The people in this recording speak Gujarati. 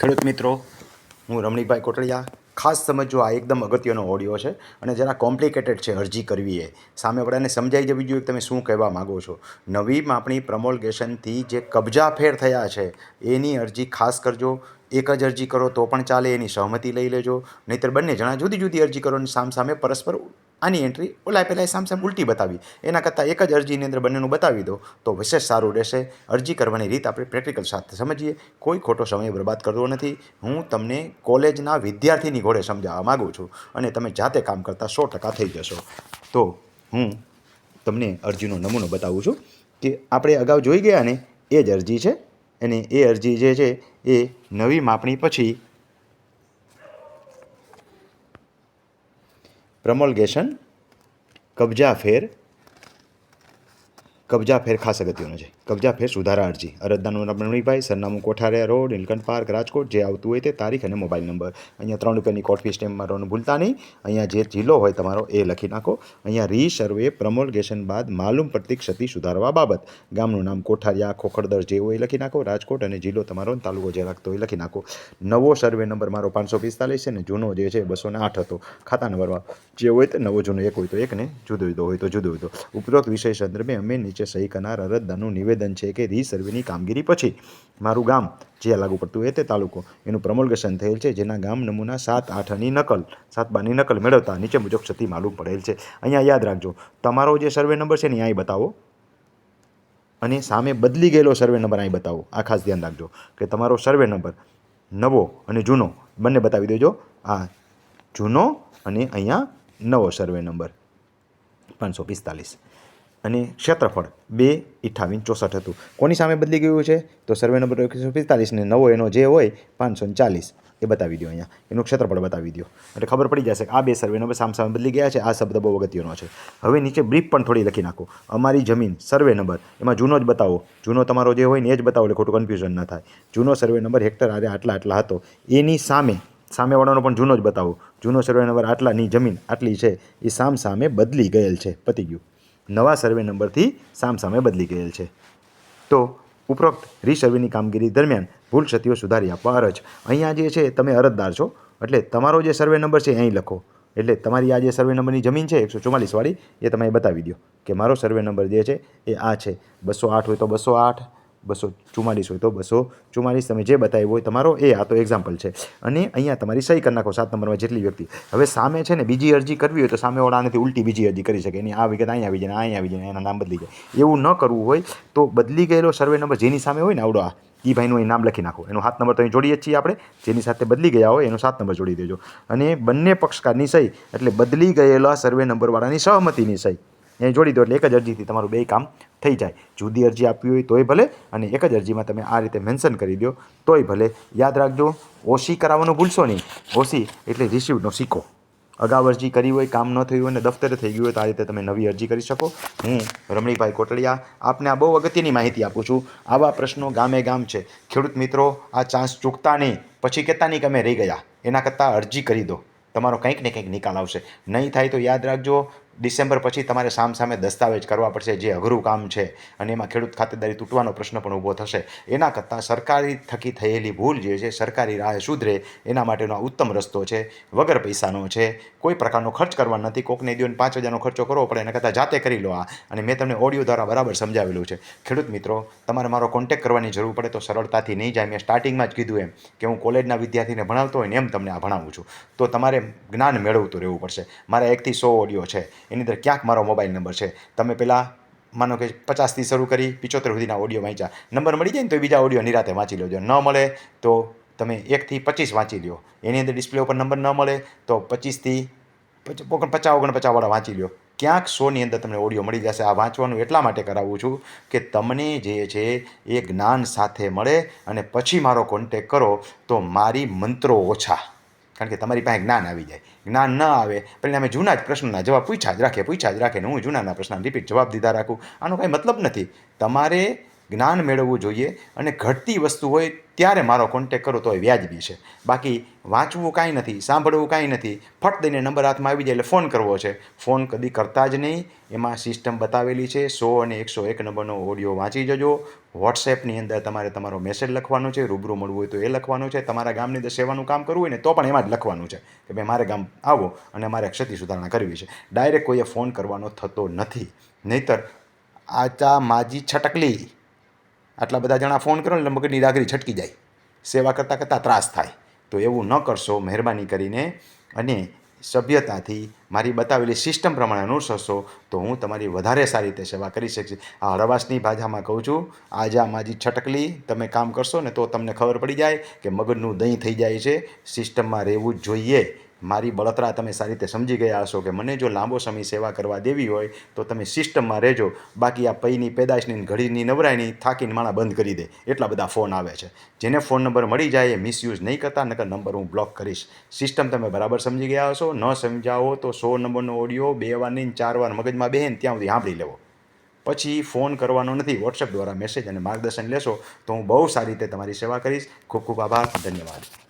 ખેડૂત મિત્રો, હું રમણીકભાઈ કોટડિયા. ખાસ સમજો, આ એકદમ અગત્યનો ઓડિયો છે અને જરા કોમ્પ્લિકેટેડ છે. અરજી કરવી એ સામેવાળાને સમજાઈ જવી જોઈએ કે તમે શું કહેવા માગો છો. નવી માપણી પ્રમોલગેશનથી જે કબજા ફેર થયા છે એની અરજી ખાસ કરજો. એક જ અરજી કરો તો પણ ચાલે, એની સહમતિ લઈ લેજો. નહીંતર બંને જણા જુદી જુદી અરજી કરો અને સામે પરસ્પર આની એન્ટ્રી ઓલા પહેલાં સામ ઉલટી બતાવી, એના કરતાં એક જ અરજીની અંદર બંનેનું બતાવી દો તો વિશેષ સારું રહેશે. અરજી કરવાની રીત આપણે પ્રેક્ટિકલ સાથે સમજીએ. કોઈ ખોટો સમય બરબાદ કરવો નથી. હું તમને કોલેજના વિદ્યાર્થીની ઘોડે સમજાવવા માગું છું અને તમે જાતે કામ કરતાં 100% થઈ જશો. તો હું તમને અરજીનો નમૂનો બતાવું છું કે આપણે અગાઉ જોઈ ગયા ને એ જ અરજી છે. અને એ અરજી જે છે એ નવી માપણી પછી પ્રમોલગેશન કબજા ફેર ખાસ અગત્યનો છે. કબજા ફેર સુધારા અરજી. અરજદારનું નામ રમણીકભાઈ, સરનામું કોઠારિયા રોડ, નીલકંઠ પાર્ક, રાજકોટ. જે આવતું હોય તે તારીખ અને મોબાઈલ નંબર. અહીંયા 3 રૂપિયાની કોર્ટ ફી સ્ટેમ્પ મારવાનું ભૂલતા નહીં. અહીંયા જે જિલ્લો હોય તમારો એ લખી નાખો. અહીંયા રીસર્વે પ્રમોલગેશન બાદ માલુમ પડતી ક્ષતિ સુધારવા બાબત. ગામનું નામ કોઠારિયા, ખોખરદર જે હોય એ લખી નાખો. રાજકોટ અને જિલ્લો તમારો તાલુકો જે લાગતો હોય એ લખી નાખો. નવો સર્વે નંબર મારો 545 છે ને જૂનો જે છે 208 હતો. ખાતા નંબરમાં જે હોય તે નવો જૂનો એક હોય તો એક ને જુદો જુદો હોય તો જુદો જુદો. ઉપરોક્ત વિષય સંદર્ભે અમે નીચે સહી કરનાર અરજદારનું નિવેદન છે કે રીસર્વેની કામગીરી પછી મારું ગામ જે લાગુ પડતું હોય તે તાલુકો એનું પ્રમોલગેશન થયેલ છે, જેના ગામ નમૂના 7/8ની નકલ 7/12ની નકલ મેળવતા નીચે મુજબ ક્ષતિ માલુમ પડેલ છે. અહીંયા યાદ રાખજો, તમારો જે સર્વે નંબર છે ને અહીં બતાવો અને સામે બદલી ગયેલો સર્વે નંબર અહીં બતાવો. આ ખાસ ધ્યાન રાખજો કે તમારો સર્વે નંબર નવો અને જૂનો બંને બતાવી દેજો. આ જૂનો અને અહીંયા નવો સર્વે નંબર 545 અને ક્ષેત્રફળ 2/5864 હતું. કોની સામે બદલી ગયું છે તો સર્વે નંબર 145 ને નવો એનો જે હોય 540 એ બતાવી દો. અહીંયા એનું ક્ષેત્રફળ બતાવી દો એટલે ખબર પડી જશે કે આ બે સર્વે નંબર સામે બદલી ગયા છે. આ શબ્દ બહુ અગત્યનો છે. હવે નીચે બ્રીફ પણ થોડી લખી નાખો. અમારી જમીન સર્વે નંબર એમાં જૂનો જ બતાવો. જૂનો તમારો જે હોય ને એ જ બતાવો એટલે ખોટું કન્ફ્યુઝન ના થાય. જૂનો સર્વે નંબર હેક્ટર આટલા હતો. એની સામેવાળાનો પણ જૂનો જ બતાવો. જૂનો સર્વે નંબર આટલાની જમીન આટલી છે એ સામે બદલી ગયેલ છે. પતી ગયું. નવા સર્વે નંબરથી સામે બદલી ગયેલ છે. તો ઉપરોક્ત રીસર્વેની કામગીરી દરમિયાન ભૂલ ક્ષતિઓ સુધારી આપવા અરજ. અહીંયા જે છે તમે અરજદાર છો એટલે તમારો જે સર્વે નંબર છે અહીં લખો. એટલે તમારી આ જે સર્વે નંબરની જમીન છે 144 વાળી એ તમે બતાવી દો કે મારો સર્વે નંબર જે છે એ આ છે. 208 હોય તો 208, 244 હોય તો 244. તમે જે બતાવ્યું હોય તમારો એ આ તો એક્ઝામ્પલ છે. અને અહીંયા તમારી સહી કરી નાખો 7 નંબરમાં જેટલી વ્યક્તિ. હવે સામે છે ને બીજી અરજી કરવી હોય તો સામેવાળાનેથી ઉલટી બીજી અરજી કરી શકે. એની આ વિગત અહીં આવી જાય, અહીં આવી જાય, એના નામ બદલી જાય. એવું ન કરવું હોય તો બદલી ગયેલો સર્વે નંબર જેની સામે હોય ને આવડો આ એ ભાઈનું અહીં નામ લખી નાખો. એનો 7 નંબર તો અહીં જોડીએ જ છીએ આપણે. જેની સાથે બદલી ગયા હોય એનો 7 નંબર જોડી દેજો. અને બંને પક્ષકારની સહી એટલે બદલી ગયેલા સર્વે નંબરવાળાની સહમતિની સહી અહીં જોડી દો એટલે એક જ અરજીથી તમારું બે કામ થઈ જાય. જુદી અરજી આપવી હોય તોય ભલે અને એક જ અરજીમાં તમે આ રીતે મેન્શન કરી દો તોય ભલે. યાદ રાખજો, ઓસી કરાવવાનું ભૂલશો નહીં. ઓસી એટલે રિસીવનો સિક્કો. અગાઉ અરજી કરી હોય, કામ ન થયું હોય અને દફતરે થઈ ગયું હોય તો આ રીતે તમે નવી અરજી કરી શકો. હું રમણીકભાઈ કોટડિયા આપને આ બહુ અગત્યની માહિતી આપું છું. આવા પ્રશ્નો ગામે ગામ છે. ખેડૂત મિત્રો, આ ચાન્સ ચૂકતા નહીં. પછી કહેતા નહીં કે અમે રહી ગયા. એના કરતાં અરજી કરી દો. તમારો કંઈક ને કંઈક નિકાલ આવશે. નહીં થાય તો યાદ રાખજો, ડિસેમ્બર પછી તમારે સામે દસ્તાવેજ કરવા પડશે, જે અઘરું કામ છે. અને એમાં ખેડૂત ખાતેદારી તૂટવાનો પ્રશ્ન પણ ઊભો થશે. એના કરતાં સરકારી થકી થયેલી ભૂલ જે છે સરકારી રાહે સુધરે એના માટેનો ઉત્તમ રસ્તો છે. વગર પૈસાનો છે. કોઈ પ્રકારનો ખર્ચ કરવાનો નથી. કોકને દો 5,000નો ખર્ચો કરવો પડે એના કરતાં જાતે કરી લો આ. અને મેં તમને ઓડિયો દ્વારા બરાબર સમજાવેલું છે. ખેડૂત મિત્રો, તમારે મારો કોન્ટેક્ટ કરવાની જરૂર પડે તો સરળતાથી નહીં જાય. મેં સ્ટાર્ટિંગમાં જ કીધું એમ કે હું કોલેજના વિદ્યાર્થીને ભણાવતો હોય ને એમ તમને આ ભણાવું છું. તો તમારે જ્ઞાન મેળવતું રહેવું પડશે. મારા 1 થી 100 ઓડિયો છે. એની અંદર ક્યાંક મારો મોબાઈલ નંબર છે. તમે પહેલાં માનો કે 50થી શરૂ કરી 75 સુધીના ઓડિયો વાંચ્યા. નંબર મળી જાય ને તો બીજા ઓડિયો નિરાતે વાંચી લેજો. ન મળે તો તમે 1 થી 25 વાંચી લો. એની અંદર ડિસ્પ્લે ઉપર નંબર ન મળે તો 25 થી 50-49 વાંચી લો. ક્યાંક 100ની અંદર તમને ઓડિયો મળી જશે. આ વાંચવાનું એટલા માટે કરાવું છું કે તમને જે છે એ જ્ઞાન સાથે મળે અને પછી મારો કોન્ટેક કરો તો મારી મંત્રો ઓછા. કારણ કે તમારી પાસે જ્ઞાન આવી જાય. જ્ઞાન ન આવે પરિણામે જૂના જ પ્રશ્નોના જવાબ પૂછ્યા જ રાખે ને હું જૂનાના પ્રશ્નના રિપીટ જવાબ દીધા રાખું. આનો કાંઈ મતલબ નથી. તમારે જ્ઞાન મેળવવું જોઈએ અને ઘટતી વસ્તુ હોય ત્યારે મારો કોન્ટેક કરો તો એ વ્યાજબી છે. બાકી વાંચવું કાંઈ નથી, સાંભળવું કાંઈ નથી, ફટ દઈને નંબર હાથમાં આવી જાય એટલે ફોન કરવો છે. ફોન કદી કરતા જ નહીં. એમાં સિસ્ટમ બતાવેલી છે. 100 અને 101 નંબરનો ઓડિયો વાંચી જજો. વોટ્સએપની અંદર તમારે તમારો મેસેજ લખવાનો છે. રૂબરૂ મળવું હોય તો એ લખવાનું છે. તમારા ગામની અંદર સેવાનું કામ કરવું હોય ને તો પણ એમાં જ લખવાનું છે કે ભાઈ મારે ગામ આવો અને મારે ક્ષતિ સુધારણા કરવી છે. ડાયરેક્ટ કોઈએ ફોન કરવાનો થતો નથી. નહીંતર આચા માજી છટકલી આટલા બધા જણા ફોન કરો એટલે મગજની ડાગરી છટકી જાય, સેવા કરતાં કરતાં ત્રાસ થાય. તો એવું ન કરશો મહેરબાની કરીને, અને સભ્યતાથી મારી બતાવેલી સિસ્ટમ પ્રમાણે અનુસરશો તો હું તમારી વધારે સારી રીતે સેવા કરી શકીશ. આ હળવાશની ભાષામાં કહું છું, આજા માજી છટકલી તમે કામ કરશો ને તો તમને ખબર પડી જાય કે મગજનું દહીં થઈ જાય છે. સિસ્ટમમાં રહેવું જ જોઈએ. મારી બળતરા તમે સારી રીતે સમજી ગયા હશો કે મને જો લાંબો સમય સેવા કરવા દેવી હોય તો તમે સિસ્ટમમાં રહેજો. બાકી આ પૈની પેદાશની ઘડીની નવરાયની થાકીને માણા બંધ કરી દે એટલા બધા ફોન આવે છે. જેને ફોન નંબર મળી જાય એ મિસયુઝ નહીં કરતા, નકર નંબર હું બ્લોક કરીશ. સિસ્ટમ તમે બરાબર સમજી ગયા હશો. ન સમજાવો તો 100 નંબરનો ઓડિયો 2 વાર નહીં 4 વાર મગજમાં બેહેન ત્યાં સુધી સાંભળી લેવો. પછી ફોન કરવાનો નથી. વોટ્સએપ દ્વારા મેસેજ અને માર્ગદર્શન લેશો તો હું બહુ સારી રીતે તમારી સેવા કરીશ. ખૂબ ખૂબ આભાર. ધન્યવાદ.